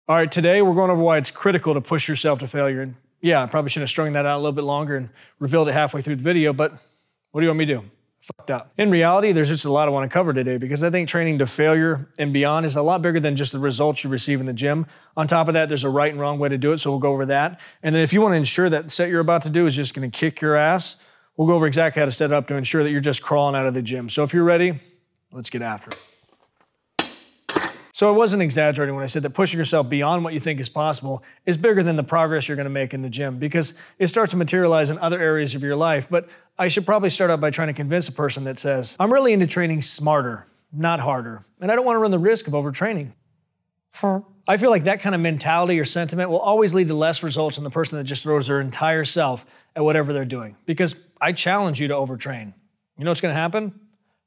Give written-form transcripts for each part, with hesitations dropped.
All right, today we're going over why it's critical to push yourself to failure. And yeah, I probably should have strung that out a little bit longer and revealed it halfway through the video, but what do you want me to do? Fucked up. In reality, there's just a lot I want to cover today because I think training to failure and beyond is a lot bigger than just the results you receive in the gym. On top of that, there's a right and wrong way to do it, so we'll go over that. And then if you want to ensure that the set you're about to do is just going to kick your ass, we'll go over exactly how to set it up to ensure that you're just crawling out of the gym. So if you're ready, let's get after it. So I wasn't exaggerating when I said that pushing yourself beyond what you think is possible is bigger than the progress you're going to make in the gym because it starts to materialize in other areas of your life. But I should probably start out by trying to convince a person that says, I'm really into training smarter, not harder, and I don't want to run the risk of overtraining. I feel like that kind of mentality or sentiment will always lead to less results than the person that just throws their entire self at whatever they're doing. Because I challenge you to overtrain. You know what's going to happen?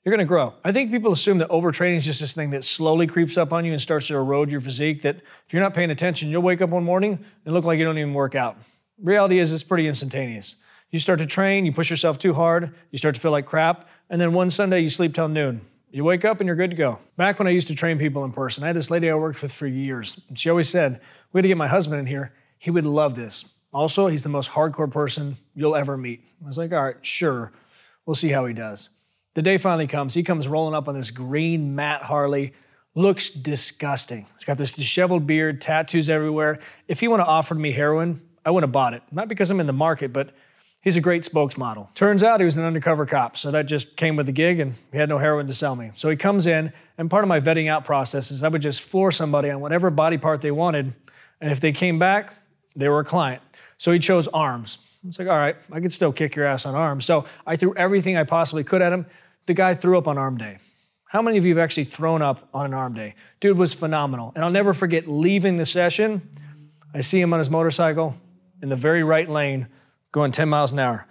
You're going to grow. I think people assume that overtraining is just this thing that slowly creeps up on you and starts to erode your physique, that if you're not paying attention, you'll wake up one morning and look like you don't even work out. Reality is it's pretty instantaneous. You start to train, you push yourself too hard, you start to feel like crap, and then one Sunday you sleep till noon. You wake up and you're good to go. Back when I used to train people in person, I had this lady I worked with for years, and she always said, we had to get my husband in here. He would love this. Also, he's the most hardcore person you'll ever meet. I was like, all right, sure. We'll see how he does. The day finally comes. He comes rolling up on this green matte Harley. Looks disgusting. He's got this disheveled beard, tattoos everywhere. If he would have offered me heroin, I would have bought it. Not because I'm in the market, but he's a great spokesmodel. Turns out he was an undercover cop, so that just came with the gig and he had no heroin to sell me. So he comes in, and part of my vetting out process is I would just floor somebody on whatever body part they wanted, and if they came back, they were a client. So he chose arms. It's like, all right, I could still kick your ass on arms. So I threw everything I possibly could at him. The guy threw up on arm day. How many of you have actually thrown up on an arm day? Dude was phenomenal. And I'll never forget leaving the session. I see him on his motorcycle in the very right lane going 10 miles an hour.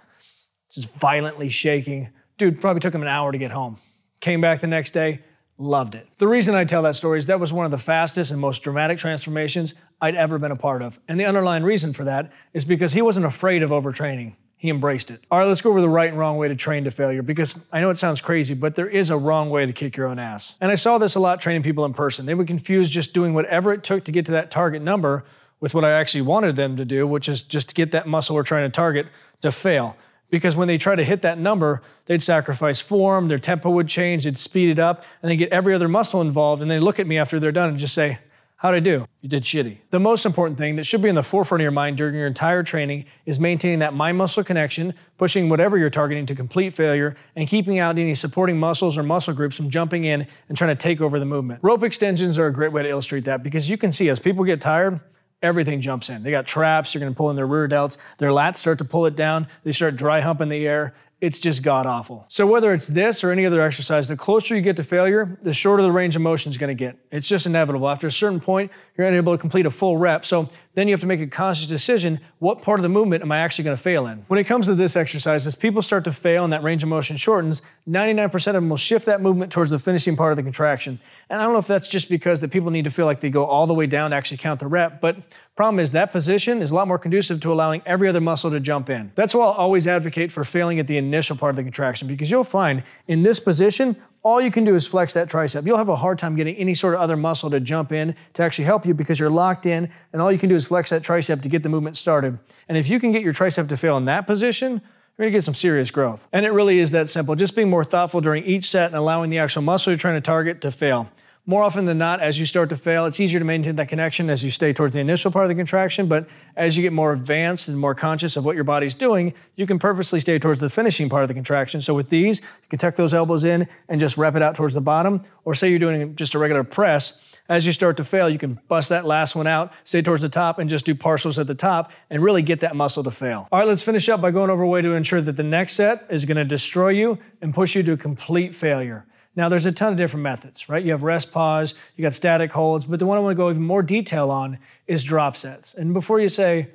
Just violently shaking. Dude, probably took him an hour to get home. Came back the next day, loved it. The reason I tell that story is that was one of the fastest and most dramatic transformations I'd ever been a part of. And the underlying reason for that is because he wasn't afraid of overtraining. He embraced it. All right, let's go over the right and wrong way to train to failure because I know it sounds crazy, but there is a wrong way to kick your own ass. And I saw this a lot training people in person. They would confuse just doing whatever it took to get to that target number with what I actually wanted them to do, which is just to get that muscle we're trying to target to fail. Because when they try to hit that number, they'd sacrifice form, their tempo would change, they'd speed it up, and they get every other muscle involved, and they look at me after they're done and just say, how'd I do? You did shitty. The most important thing that should be in the forefront of your mind during your entire training is maintaining that mind-muscle connection, pushing whatever you're targeting to complete failure, and keeping out any supporting muscles or muscle groups from jumping in and trying to take over the movement. Rope extensions are a great way to illustrate that because you can see as people get tired, everything jumps in. They got traps, you're gonna pull in their rear delts, their lats start to pull it down, they start dry humping the air. It's just god-awful. So whether it's this or any other exercise, the closer you get to failure, the shorter the range of motion is gonna get. It's just inevitable. After a certain point, you're unable to complete a full rep. So then you have to make a conscious decision, what part of the movement am I actually gonna fail in? When it comes to this exercise, as people start to fail and that range of motion shortens, 99% of them will shift that movement towards the finishing part of the contraction. And I don't know if that's just because that people need to feel like they go all the way down to actually count the rep, but problem is that position is a lot more conducive to allowing every other muscle to jump in. That's why I'll always advocate for failing at the initial part of the contraction because you'll find in this position, all you can do is flex that tricep. You'll have a hard time getting any sort of other muscle to jump in to actually help you because you're locked in and all you can do is flex that tricep to get the movement started. And if you can get your tricep to fail in that position, you're gonna get some serious growth. And it really is that simple. Just being more thoughtful during each set and allowing the actual muscle you're trying to target to fail. More often than not, as you start to fail, it's easier to maintain that connection as you stay towards the initial part of the contraction, but as you get more advanced and more conscious of what your body's doing, you can purposely stay towards the finishing part of the contraction. So with these, you can tuck those elbows in and just rep it out towards the bottom, or say you're doing just a regular press. As you start to fail, you can bust that last one out, stay towards the top, and just do partials at the top, and really get that muscle to fail. All right, let's finish up by going over a way to ensure that the next set is gonna destroy you and push you to complete failure. Now, there's a ton of different methods, right? You have rest pause, you got static holds, but the one I want to go even more detail on is drop sets. And before you say,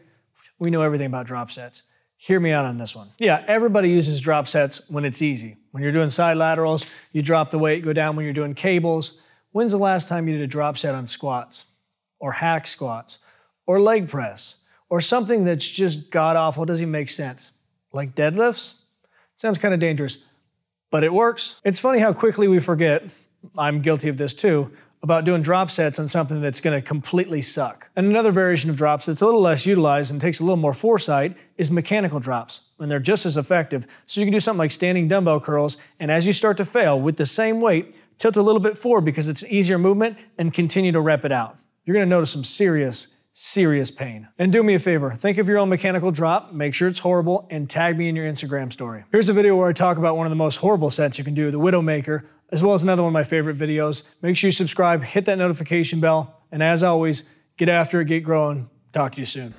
we know everything about drop sets, hear me out on this one. Yeah, everybody uses drop sets when it's easy. When you're doing side laterals, you drop the weight, go down when you're doing cables. When's the last time you did a drop set on squats? Or hack squats? Or leg press? Or something that's just god-awful, doesn't even make sense? Like deadlifts? Sounds kind of dangerous. But it works. It's funny how quickly we forget, I'm guilty of this too, about doing drop sets on something that's going to completely suck. And another variation of drops that's a little less utilized and takes a little more foresight is mechanical drops. And they're just as effective. So you can do something like standing dumbbell curls, and as you start to fail with the same weight, tilt a little bit forward because it's an easier movement and continue to rep it out. You're going to notice some serious pain. And do me a favor, think of your own mechanical drop, make sure it's horrible, and tag me in your Instagram story. Here's a video where I talk about one of the most horrible sets you can do, the Widowmaker, as well as another one of my favorite videos. Make sure you subscribe, hit that notification bell, and as always, get after it, get growing. Talk to you soon.